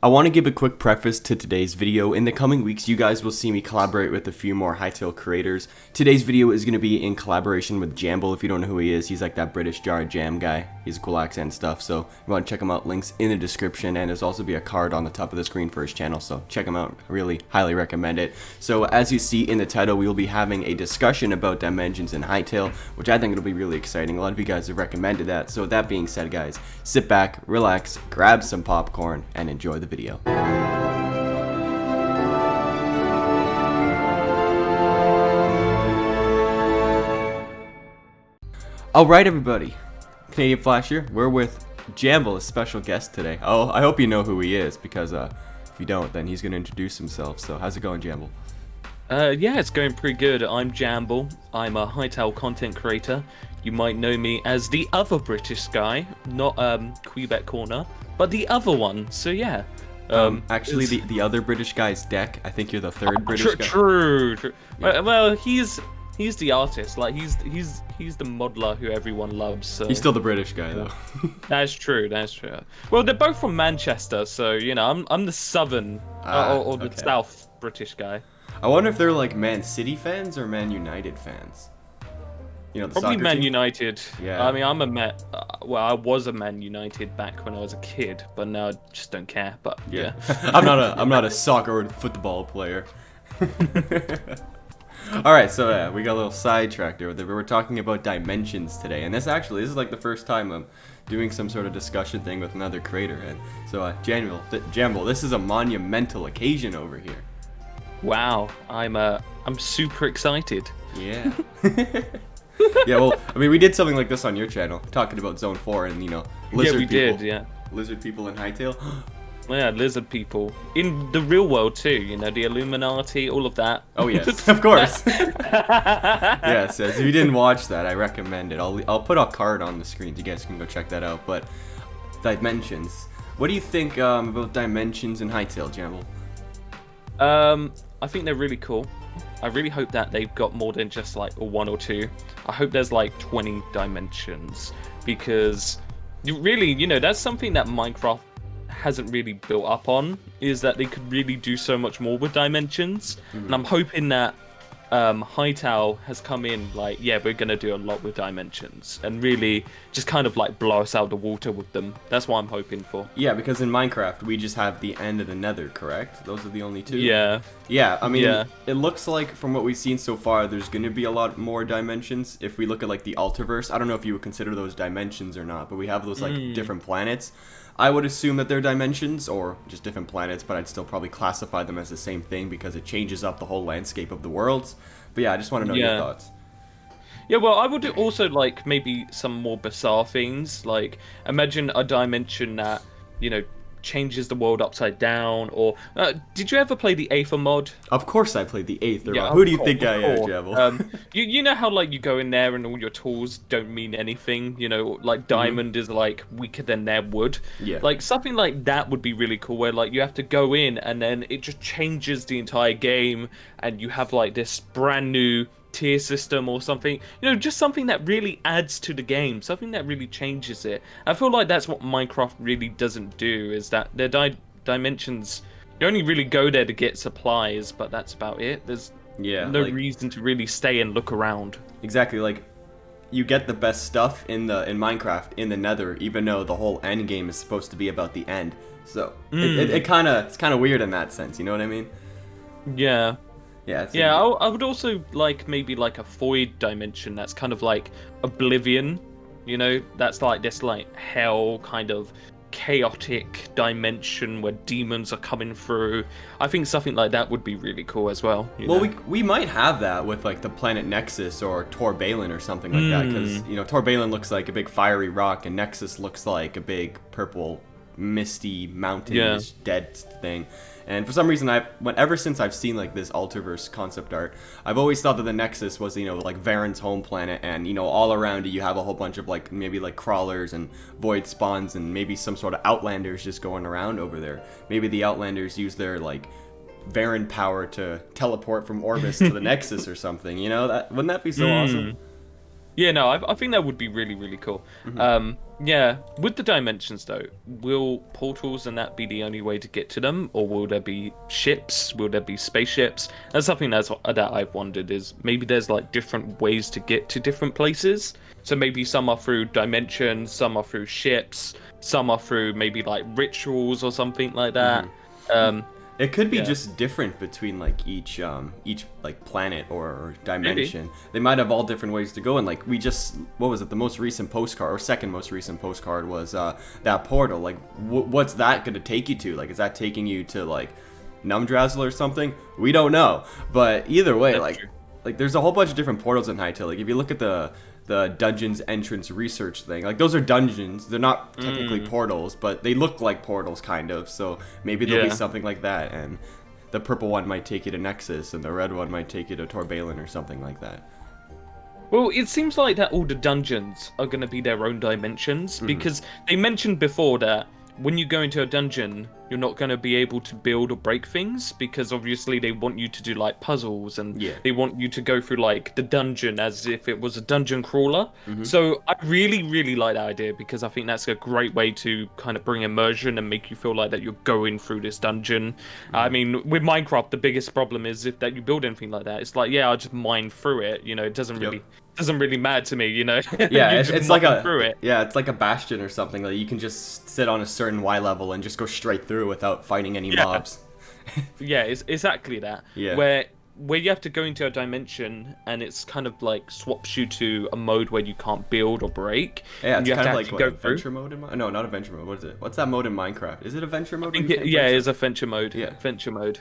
I want to give a quick preface to today's video. In the coming weeks, you guys will see me collaborate with a few more Hytale creators. Today's video is going to be in collaboration with Jamble. If you don't know who he is, he's like that British jar jam guy. He's a cool accent and stuff, so if you want to check him out, links in the description, and there's also be a card on the top of the screen for his channel, so check him out. I really highly recommend it. So as you see in the title, we will be having a discussion about dimensions in Hytale, which I think it'll be really exciting. A lot of you guys have recommended that. So with that being said, guys, sit back, relax, grab some popcorn, and enjoy the video. Alright everybody, CanadianFlash here. We're with Jamble, a special guest today. Oh, I hope you know who he is, because if you don't, then he's going to introduce himself. So how's it going, Jamble? Yeah, it's going pretty good. I'm Jamble. I'm a Hytale content creator. You might know me as the other British guy, not Quebec Corner, but the other one. So yeah. Actually, the other British guy's Deck. I think you're the third British guy. True. Yeah. Well, he's the artist. Like he's the modeler who everyone loves. So. He's still the British guy though. That's true. Well, they're both from Manchester, so you know I'm the southern or the South British guy. I wonder if they're like Man City fans or Man United fans. You know, the probably soccer Man team? United. Yeah. I mean, I was a Man United back when I was a kid, but now I just don't care. But yeah. I'm not a soccer or football player. All right, so we got a little sidetracked there. We were talking about dimensions today, and this is like the first time I'm doing some sort of discussion thing with another creator. And so, Jamble, this is a monumental occasion over here. Wow, I'm super excited. Yeah. Yeah, well, I mean, we did something like this on your channel, talking about Zone 4 and, you know, lizard people. Yeah. Lizard people in Hytale. Yeah, lizard people. In the real world, too, you know, the Illuminati, all of that. Oh, yes, of course. Yes, if you didn't watch that, I recommend it. I'll put a card on the screen. You guys can go check that out. But dimensions. What do you think about dimensions in Hytale, Jamble? I think they're really cool. I really hope that they've got more than just like one or two. I hope there's like 20 dimensions, because you know, that's something that Minecraft hasn't really built up on, is that they could really do so much more with dimensions. And I'm hoping that Hytale has come in like, yeah, we're gonna do a lot with dimensions and really just kind of like blow us out the water with them. That's what I'm hoping for. Yeah, because in Minecraft we just have the end of the nether, correct? Those are the only two. Yeah, I mean, It looks like from what we've seen so far there's gonna be a lot more dimensions. If we look at like the Ultraverse, I don't know if you would consider those dimensions or not, but we have those like different planets. I would assume that they're dimensions or just different planets, but I'd still probably classify them as the same thing because it changes up the whole landscape of the worlds. But yeah, I just want to know your thoughts. Yeah, well, I would also like maybe some more bizarre things. Like, imagine a dimension that, you know, changes the world upside down. Or did you ever play the Aether mod? Of course I played the Aether Yeah, mod. Who do you think I am, Jamble? You know how like you go in there and all your tools don't mean anything. You know, like diamond is like weaker than their wood. Yeah. Like something like that would be really cool, where like you have to go in and then it just changes the entire game, and you have like this brand new tier system or something, you know, just something that really adds to the game, something that really changes it. I feel like that's what Minecraft really doesn't do, is that their dimensions, you only really go there to get supplies, but that's about it. There's no reason to really stay and look around. Exactly, like you get the best stuff in Minecraft in the nether, even though the whole end game is supposed to be about the end. So it's kind of weird in that sense, you know what I mean? Yeah. Yeah, I would also like maybe like a void dimension that's kind of like Oblivion, you know, that's like this like hell kind of chaotic dimension where demons are coming through. I think something like that would be really cool as well. Well, we might have that with like the planet Nexus or Tor Balin or something like that, because you know Tor Balin looks like a big fiery rock and Nexus looks like a big purple misty mountainous dead thing. And for some reason, ever since I've seen like this Ultraverse concept art, I've always thought that the Nexus was, you know, like Varen's home planet, and you know, all around it you have a whole bunch of like maybe like crawlers and void spawns and maybe some sort of outlanders just going around over there. Maybe the outlanders use their like Varen power to teleport from Orbis to the Nexus or something. You know, wouldn't that be so awesome? Yeah, no, I think that would be really, really cool. Yeah, with the dimensions though, will portals and that be the only way to get to them, or will there be ships? Will there be spaceships? That's something that I've wondered is maybe there's like different ways to get to different places. So maybe some are through dimensions, some are through ships, some are through maybe like rituals or something like that. It could be just different between like each like planet or dimension. Maybe. They might have all different ways to go. And like what was it? The most recent postcard or second most recent postcard was that portal. Like, what's that gonna take you to? Like, is that taking you to like Numdrazzle or something? We don't know. But either way, like there's a whole bunch of different portals in Hytale. Like if you look at the dungeons entrance research thing, like those are dungeons, they're not technically portals, but they look like portals kind of, so maybe there'll be something like that, and the purple one might take you to Nexus and the red one might take you to Torbalen or something like that. Well, it seems like that all the dungeons are going to be their own dimensions, because they mentioned before that when you go into a dungeon, you're not going to be able to build or break things, because obviously they want you to do like puzzles, and they want you to go through like the dungeon as if it was a dungeon crawler. So I really, really like that idea, because I think that's a great way to kind of bring immersion and make you feel like that you're going through this dungeon. I mean, with Minecraft, the biggest problem is if that you build anything like that, it's like, yeah, I'll just mine through it. You know, it doesn't really matter to me, you know. Yeah, it's like it's like a bastion or something. Like you can just sit on a certain Y level and just go straight through without fighting any mobs. Yeah, it's exactly that. Yeah. Where you have to go into a dimension and it's kind of like swaps you to a mode where you can't build or break. Yeah, it's kind of like adventure mode. No, not adventure mode. What is it? What's that mode in Minecraft? Is it adventure mode? It's adventure mode. Yeah, adventure mode.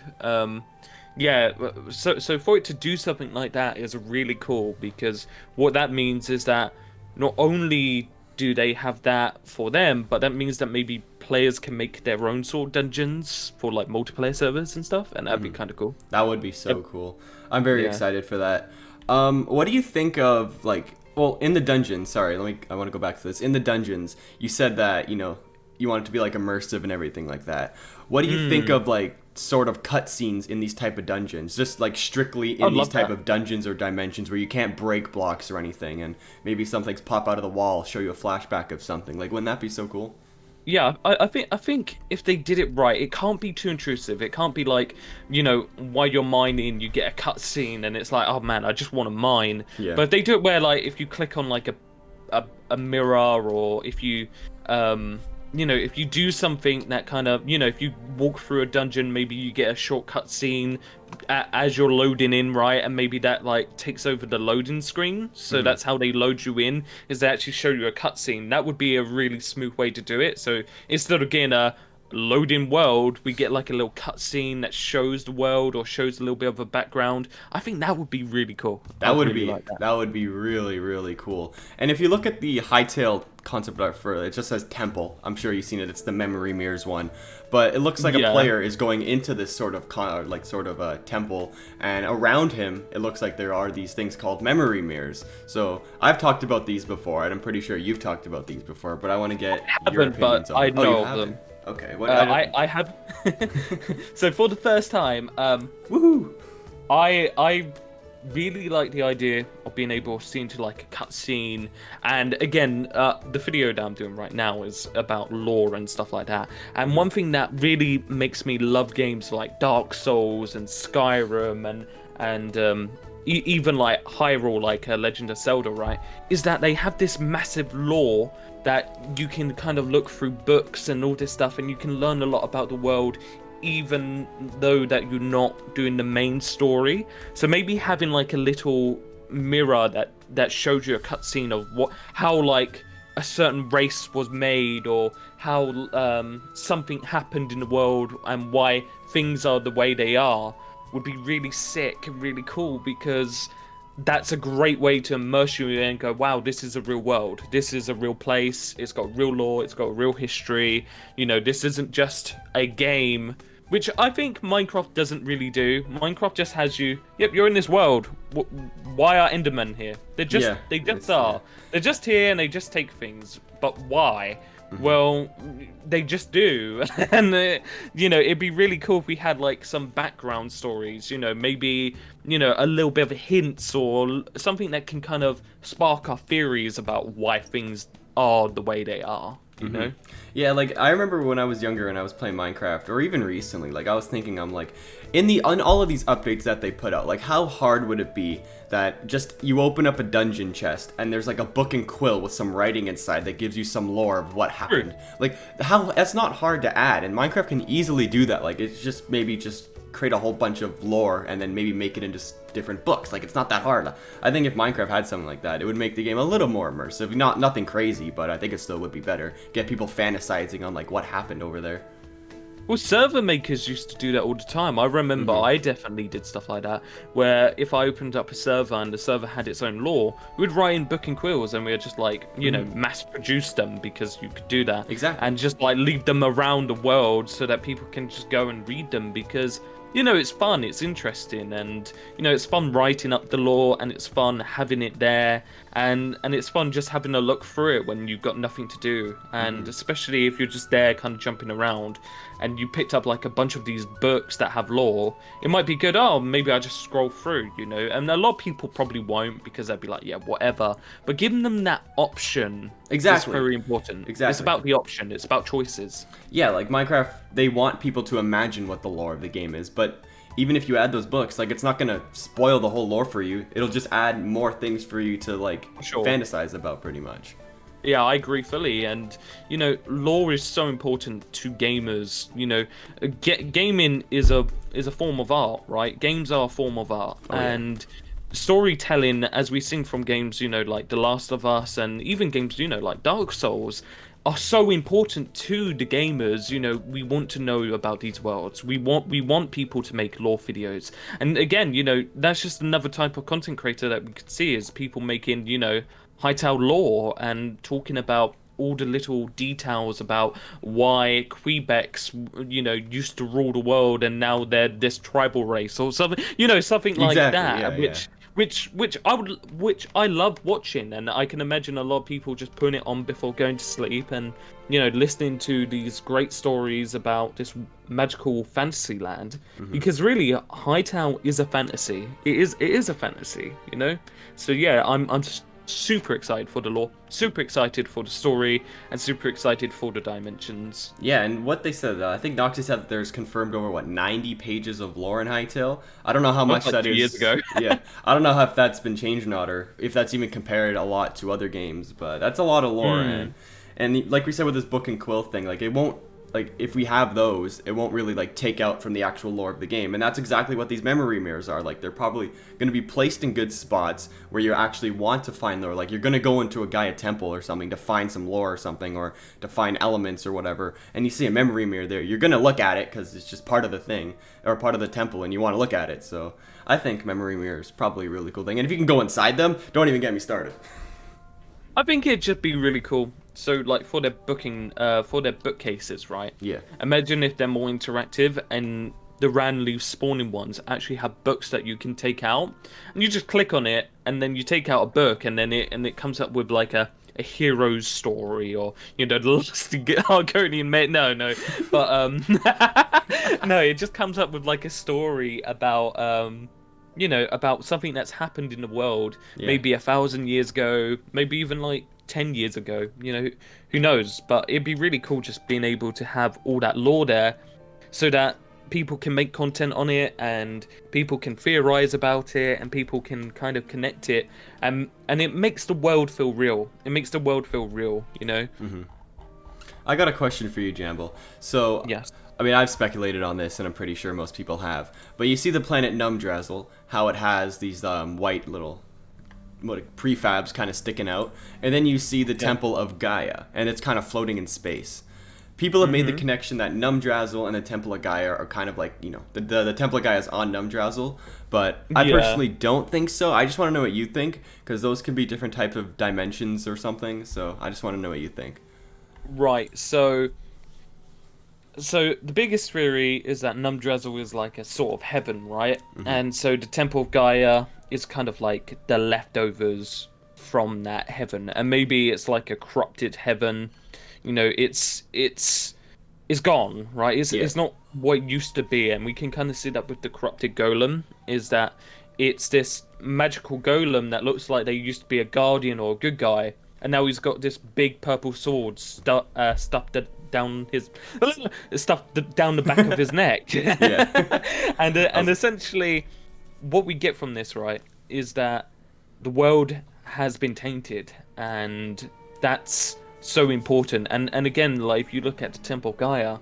Yeah, so for it to do something like that is really cool, because what that means is that not only do they have that for them, but that means that maybe players can make their own sort of dungeons for like multiplayer servers and stuff, and that'd be kind of cool. That would be so cool. I'm very excited for that. What do you think of like, well, in the dungeons, sorry, I want to go back to this. In the dungeons, you said that, you know, you want it to be like immersive and everything like that. What do you think of like sort of cutscenes in these type of dungeons, just like strictly in these type of dungeons or dimensions where you can't break blocks or anything, and maybe something's pop out of the wall, show you a flashback of something? Like, wouldn't that be so cool? Yeah, I think if they did it right, it can't be too intrusive. It can't be like, you know, while you're mining, you get a cutscene and it's like, oh man, I just want to mine. Yeah. But if they do it where like if you click on like a mirror, or if you you know, if you do something that kind of, you know, if you walk through a dungeon, maybe you get a shortcut scene as you're loading in, right? And maybe that like takes over the loading screen. So that's how they load you in, is they actually show you a cutscene. That would be a really smooth way to do it. So instead of getting a loading world, we get like a little cutscene that shows the world or shows a little bit of a background. I think that would be really cool. That would be really, really cool. And if you look at the Hytale concept art for it, just says temple. I'm sure you've seen it. It's the memory mirrors one, but it looks like a player is going into this sort of a temple, and around him it looks like there are these things called memory mirrors. So I've talked about these before, and I'm pretty sure you've talked about these before, but I want to get your opinions on them. I know of them. Okay, I have. So for the first time, woohoo! I really like the idea of being able to see into like a cutscene, and again, the video that I'm doing right now is about lore and stuff like that. And one thing that really makes me love games like Dark Souls and Skyrim and even like Hyrule, like Legend of Zelda, right, is that they have this massive lore that you can kind of look through books and all this stuff, and you can learn a lot about the world, even though that you're not doing the main story. So maybe having like a little mirror that shows you a cutscene of how like a certain race was made, or how something happened in the world and why things are the way they are, would be really sick and really cool, because that's a great way to immerse you in and go, wow, this is a real world. This is a real place. It's got real lore. It's got a real history. You know, this isn't just a game, which I think Minecraft doesn't really do. Minecraft just has you, yep, you're in this world. Why are Endermen here? They just are. They're just here and they just take things. But why? Well, they just do. And, it'd be really cool if we had, like, some background stories, maybe, a little bit of hints or something that can kind of spark our theories about why things are the way they are, you know? Yeah, like, I remember when I was younger and I was playing Minecraft, or even recently, like, I was thinking, I'm like, on all of these updates that they put out, like, how hard would it be that just you open up a dungeon chest and there's like a book and quill with some writing inside that gives you some lore of what happened? Like, that's not hard to add, and Minecraft can easily do that. Like, it's just maybe just create a whole bunch of lore and then maybe make it into different books. Like, it's not that hard. I think if Minecraft had something like that, it would make the game a little more immersive. Nothing crazy, but I think it still would be better. Get people fantasizing on like what happened over there. Well, server makers used to do that all the time. I remember I definitely did stuff like that, where if I opened up a server and the server had its own lore, we'd write in book and quills and we'd just like, mass produce them because you could do that. Exactly. And just like leave them around the world so that people can just go and read them because, it's fun, it's interesting, and, it's fun writing up the lore, and it's fun having it there, and it's fun just having a look through it when you've got nothing to do, and especially if you're just there kind of jumping around, and you picked up like a bunch of these books that have lore, it might be good, maybe I just scroll through, and a lot of people probably won't because they'll be like, yeah, whatever, but giving them that option is very important. Exactly. It's about the option, it's about choices. Yeah, like Minecraft, they want people to imagine what the lore of the game is, but even if you add those books, like, it's not gonna spoil the whole lore for you. It'll just add more things for you to like fantasize about, pretty much. Yeah, I agree fully, and lore is so important to gamers. Gaming is a form of art, right? Games are a form of art, and storytelling, as we sing from games, like The Last of Us, and even games, like Dark Souls, are so important to the gamers. We want to know about these worlds. We want people to make lore videos. And again, that's just another type of content creator that we could see is people making, Hytale lore and talking about all the little details about why Quebecs, used to rule the world and now they're this tribal race or something, something like that, which I love watching, and I can imagine a lot of people just putting it on before going to sleep and listening to these great stories about this magical fantasy land, because really Hytale is a fantasy. It is a fantasy, So yeah, I'm just super excited for the lore, super excited for the story, and super excited for the dimensions. Yeah, and what they said, I think Noxy said that there's confirmed over 90 pages of lore in Hytale. I don't know how much that is. 2 years ago. Yeah, I don't know if that's been changed or not, or if that's even compared a lot to other games, but that's a lot of lore. And like we said with this book and quill thing, like, it won't, like, if we have those, it won't really like take out from the actual lore of the game. And that's exactly what these memory mirrors are. Like, they're probably going to be placed in good spots where you actually want to find lore. Like, you're going to go into a Gaia temple or something to find some lore or something, or to find elements or whatever, and you see a memory mirror there. You're going to look at it because it's just part of the thing, or part of the temple, and you want to look at it. So I think memory mirrors probably a really cool thing. And if you can go inside them, don't even get me started. I think it'd just be really cool. So, like, for their bookcases, right? Yeah. Imagine if they're more interactive and the randomly spawning ones actually have books that you can take out, and you just click on it, and then you take out a book, and then it comes up with like a hero's story, or the lusty Argonian mate. No, but no, it just comes up with like a story about about something that's happened in the world, maybe 1,000 years ago, maybe even like 10 years ago, who knows, but it'd be really cool just being able to have all that lore there so that people can make content on it and people can theorize about it and people can kind of connect it, and it makes the world feel real. I got a question for you, Jamble. So, yes. I mean, I've speculated on this, and I'm pretty sure most people have. But you see the planet Numdrazzle, how it has these white little prefabs kind of sticking out, and then you see the Temple of Gaia, and it's kind of floating in space. People have made the connection that Numdrazzle and the Temple of Gaia are kind of like, the Temple of Gaia is on Numdrazzle, but I personally don't think so. I just want to know what you think, because those could be different types of dimensions or something, so I just want to know what you think. Right, so the biggest theory is that Numdrazzle is like a sort of heaven, right? And so the Temple of Gaia is kind of like the leftovers from that heaven, and maybe it's like a corrupted heaven, You know, it's gone, right? It's not what it used to be, and we can kind of see that with the corrupted golem. Is that it's this magical golem that looks like they used to be a guardian or a good guy, and now he's got this big purple sword stuffed down his stuffed down the back of his neck. Yeah. And essentially, what we get from this, right, is that the world has been tainted, and that's so important. And again, like if you look at the Temple of Gaia,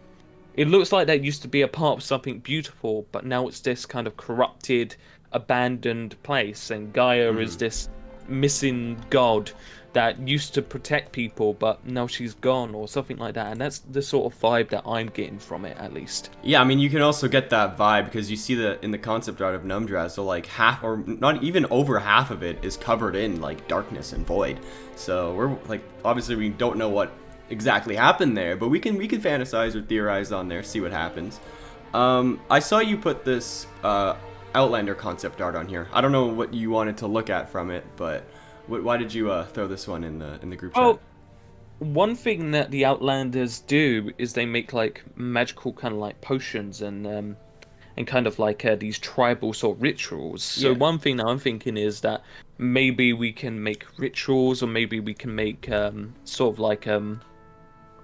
it looks like that used to be a part of something beautiful, but now it's this kind of corrupted, abandoned place, and Gaia is this missing god that used to protect people, but now she's gone, or something like that. And that's the sort of vibe that I'm getting from it, at least. Yeah, I mean, you can also get that vibe because you see in the concept art of Numdraz, so like half, or not even over half of it is covered in like darkness and void. So we're like, obviously we don't know what exactly happened there, but we can fantasize or theorize on there, see what happens. I saw you put this Outlander concept art on here. I don't know what you wanted to look at from it, but why did you throw this one in the group chat? Oh, one thing that the Outlanders do is they make like magical kind of like potions and kind of like these tribal sort of rituals. So one thing that I'm thinking is that maybe we can make rituals, or maybe we can make sort of like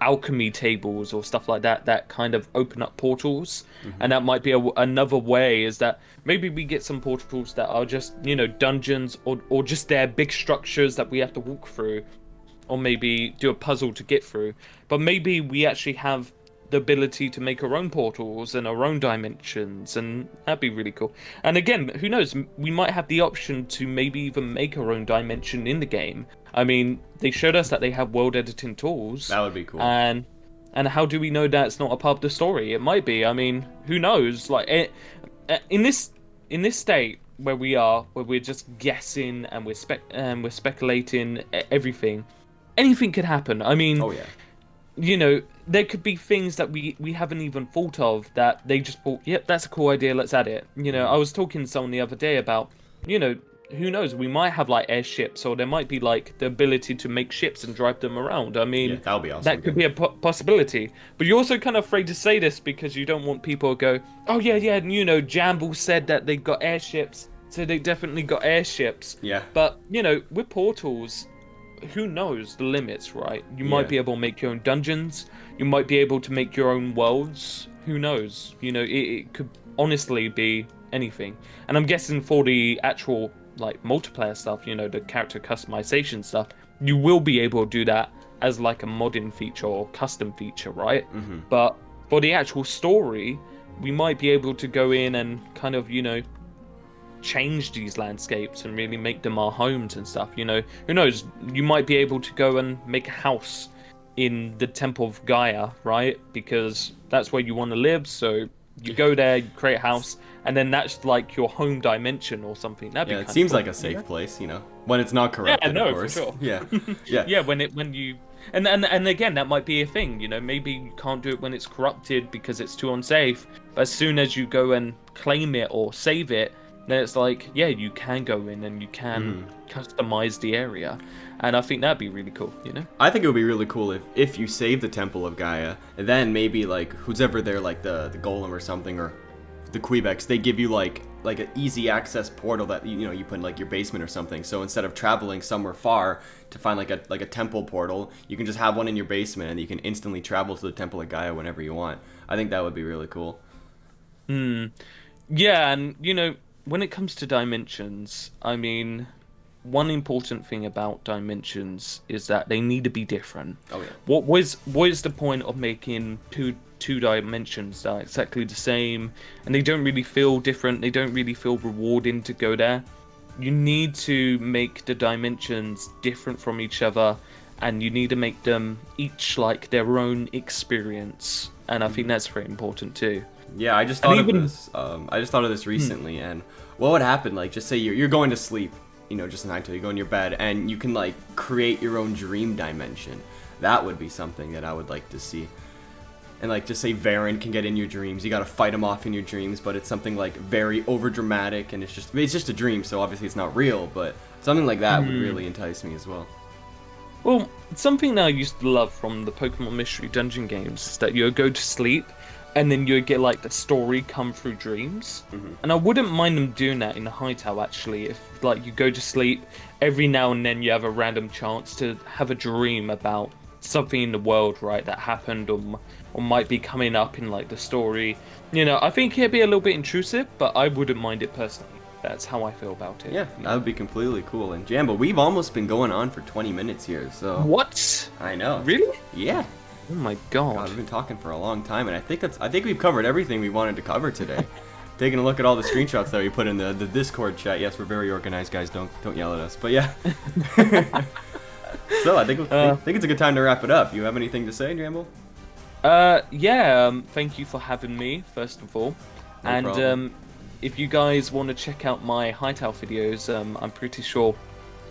alchemy tables or stuff like that kind of open up portals. And that might be another way, is that maybe we get some portals that are just, you know, dungeons, or just they're big structures that we have to walk through, or maybe do a puzzle to get through. But maybe we actually have the ability to make our own portals and our own dimensions, and that'd be really cool. And again, who knows, we might have the option to maybe even make our own dimension in the game. I mean, they showed us that they have world editing tools. That would be cool. And how do we know that's not a part of the story? It might be. I mean, who knows? Like in this state where we are, where we're just guessing and we're speculating everything, anything could happen. I mean, oh yeah, you know, there could be things that we haven't even thought of that they just thought, yep, that's a cool idea, let's add it. You know, I was talking to someone the other day about, you know, who knows, we might have like airships, or there might be like the ability to make ships and drive them around. I mean, that would be awesome. That could be a possibility. But you're also kind of afraid to say this because you don't want people to go, oh yeah, you know, Jamble said that they got airships, so they definitely got airships. Yeah. But, you know, with portals, who knows the limits, right? You might be able to make your own dungeons. You might be able to make your own worlds. Who knows? You know, it could honestly be anything. And I'm guessing for the actual like multiplayer stuff, you know, the character customization stuff, you will be able to do that as like a modding feature or custom feature, right? But for the actual story, we might be able to go in and kind of, you know, change these landscapes and really make them our homes and stuff. You know, who knows, you might be able to go and make a house in the Temple of Gaia, right? Because that's where you want to live. So you go there, you create a house, and then that's like your home dimension or something. That'd be it seems like a safe place, you know, when it's not corrupted. Of course. For sure. Yeah. When you and again, that might be a thing. You know, maybe you can't do it when it's corrupted because it's too unsafe. But as soon as you go and claim it or save it, then it's like, yeah, you can go in and you can customize the area. And I think that'd be really cool, you know? I think it would be really cool if you save the Temple of Gaia, and then maybe like who's ever there, like the Golem or something, or the Quebecs, they give you like an easy access portal that you know you put in like your basement or something. So instead of traveling somewhere far to find like a temple portal, you can just have one in your basement and you can instantly travel to the Temple of Gaia whenever you want. I think that would be really cool. Yeah, and you know, when it comes to dimensions, I mean, one important thing about dimensions is that they need to be different. Oh yeah. What is the point of making two dimensions that are exactly the same and they don't really feel different? They don't really feel rewarding to go there. You need to make the dimensions different from each other, and you need to make them each like their own experience. And I think that's very important too. Yeah, I just thought of this. I just thought of this recently, and what would happen? Like, just say you're going to sleep, you know, just in Hytale, you go in your bed, and you can like create your own dream dimension. That would be something that I would like to see. And like, just say Varen can get in your dreams. You gotta fight him off in your dreams, but it's something like very over dramatic, and it's just a dream, so obviously it's not real. But something like that would really entice me as well. Well, something that I used to love from the Pokemon Mystery Dungeon games is that you go to sleep and then you get like the story come through dreams. And I wouldn't mind them doing that in the Hytale actually. If like you go to sleep, every now and then you have a random chance to have a dream about something in the world, right, that happened or might be coming up in like the story. You know, I think it'd be a little bit intrusive, but I wouldn't mind it personally. That's how I feel about it. Yeah, that would be completely cool. And Jamble, we've almost been going on for 20 minutes here, so... What? I know. Really? Yeah. Oh my god. We've been talking for a long time, and I think we've covered everything we wanted to cover today. Taking a look at all the screenshots that we put in the Discord chat. Yes, we're very organized, guys. Don't yell at us. But yeah. So I think it's a good time to wrap it up. You have anything to say, Jamble? Yeah. Thank you for having me, first of all. No problem. If you guys want to check out my Hytale videos, I'm pretty sure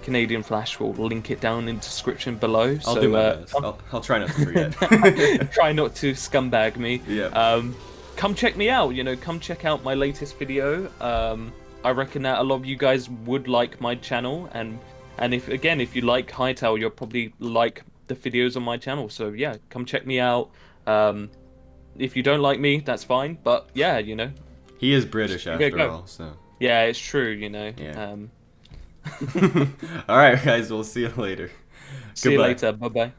CanadianFlash will link it down in the description below. I'll do my best. I'll try not to forget. Try not to scumbag me. Yeah. Come check me out. You know, come check out my latest video. I reckon that a lot of you guys would like my channel, and if you like Hytale, you'll probably like the videos on my channel. So yeah, come check me out. If you don't like me, that's fine. But yeah, you know. He is British after all, so. Yeah, it's true, you know. Yeah. All right, guys, we'll see you later. See you later. Bye-bye.